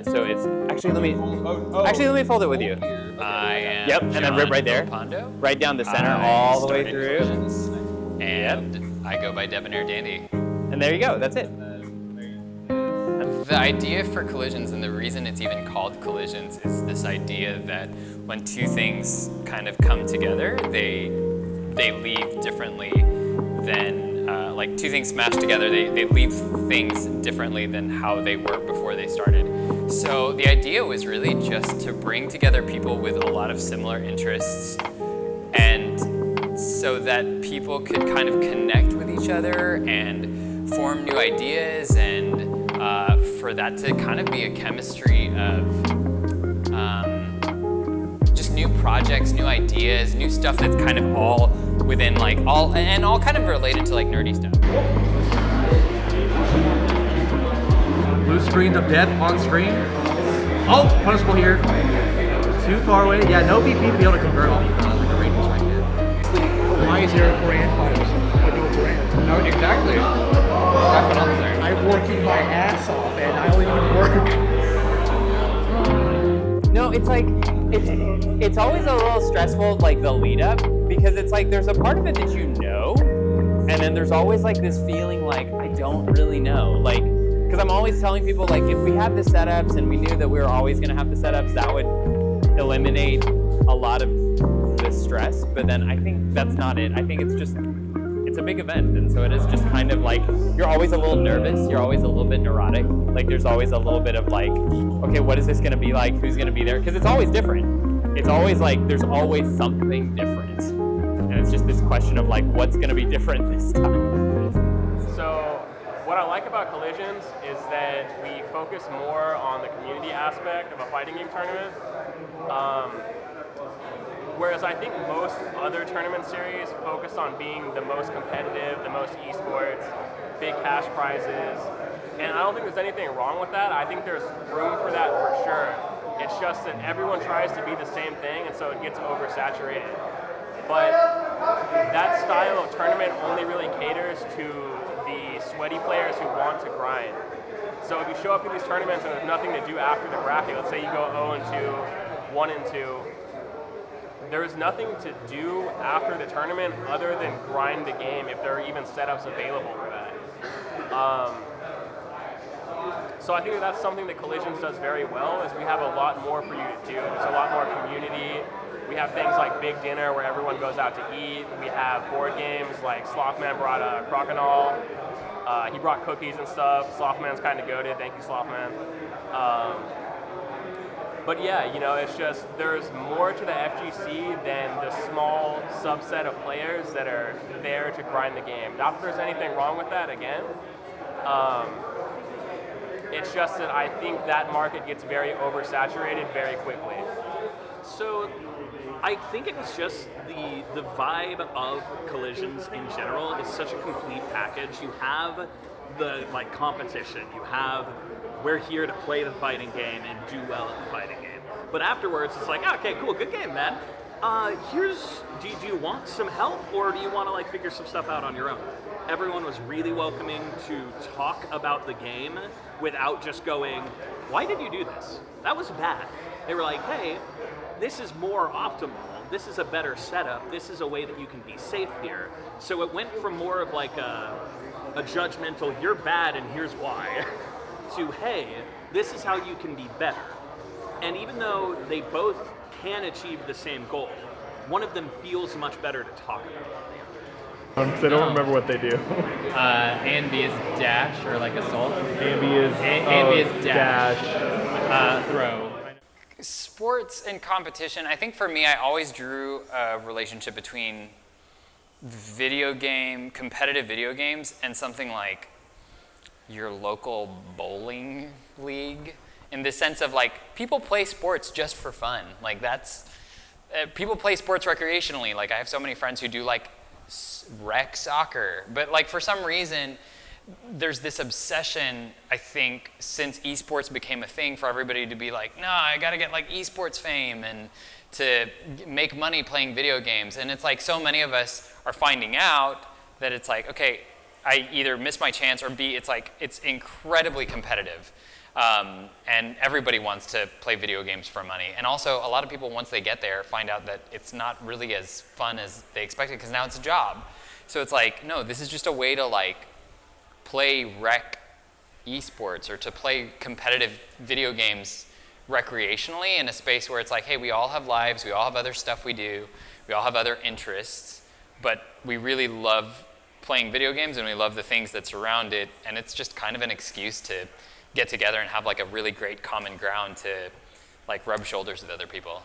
So it's actually let me fold it with you. I am. Yep, and then rip right there, Pondo. right down the center, all the way through. And I go by Debonair Dandy. And there you go. That's it. The idea for collisions, and the reason it's even called collisions, is this idea that when two things kind of come together, they leave differently than, like two things smash together, they leave things differently than how they were before they started. So the idea was really just to bring together people with a lot of similar interests, and so that people could kind of connect with each other and form new ideas, and for that to kind of be a chemistry of just new projects, new ideas, new stuff that's kind of all within like all kind of related to like nerdy stuff. Blue screens of death on screen. Oh, punishable here. Too far away. Yeah, no BP to be able to convert off the radius right here. Why is there a brand fight with no brand? No, exactly. That's what I'm saying. I'm working my ass off and I don't even work. No, it's like it's always a little stressful, like the lead up, because it's like there's a part of it that you know, and then there's always like this feeling like I don't really know, like because I'm always telling people like if we had the setups and we knew that we were always going to have the setups, that would eliminate a lot of the stress. But then I think that's not it. I think it's a big event, and so it is just kind of like you're always a little nervous, you're always a little bit neurotic, like there's always a little bit of like, okay, what is this going to be like, who's going to be there, because it's always different. It's always like there's always something different, and it's just this question of like what's going to be different this time. So what I like about Collisions is that we focus more on the community aspect of a fighting game tournament. Whereas I think most other tournament series focus on being the most competitive, the most esports, big cash prizes, and I don't think there's anything wrong with that. I think there's room for that for sure. It's just that everyone tries to be the same thing, and so it gets oversaturated. But that style of tournament only really caters to the sweaty players who want to grind. So if you show up to these tournaments and there's nothing to do after the bracket, let's say you go 0-2, 1-2, there's nothing to do after the tournament other than grind the game if there are even setups available for that. So I think that's something that Collisions does very well, is we have a lot more for you to do. There's a lot more community. We have things like Big Dinner where everyone goes out to eat. We have board games like Slothman brought a Crokinole. He brought cookies and stuff. Slothman's kind of goated. Thank you, Slothman. But yeah, you know, it's just there's more to the FGC than the small subset of players that are there to grind the game. Not that there's anything wrong with that, again. It's just that I think that market gets very oversaturated very quickly. So I think it's just the vibe of Collisions in general is such a complete package. You have the like competition, you have we're here to play the fighting game and do well at the fighting game. But afterwards, it's like, okay, cool, good game, man. Do you want some help, or do you want to like figure some stuff out on your own? Everyone was really welcoming to talk about the game without just going, why did you do this? That was bad. They were like, hey, this is more optimal. This is a better setup. This is a way that you can be safe here. So it went from more of like a judgmental, you're bad and here's why, to, hey, this is how you can be better. And even though they both can achieve the same goal, one of them feels much better to talk about. I don't remember what they do. A and B is dash, or like assault. A and B is, dash. Throw. Sports and competition, I think for me, I always drew a relationship between competitive video games, and something like your local bowling league, in the sense of like, people play sports just for fun. Like that's, people play sports recreationally. Like I have so many friends who do like rec soccer, but like for some reason, there's this obsession, I think, since esports became a thing, for everybody to be like, no, I gotta get like esports fame and to make money playing video games. And it's like so many of us are finding out that it's like, okay, I either miss my chance, or B, it's like, it's incredibly competitive. And everybody wants to play video games for money. And also, a lot of people, once they get there, find out that it's not really as fun as they expected, because now it's a job. So it's like, no, this is just a way to like play rec esports, or to play competitive video games recreationally in a space where it's like, hey, we all have lives, we all have other stuff we do, we all have other interests, but we really love playing video games and we love the things that surround it, and it's just kind of an excuse to get together and have like a really great common ground to like rub shoulders with other people.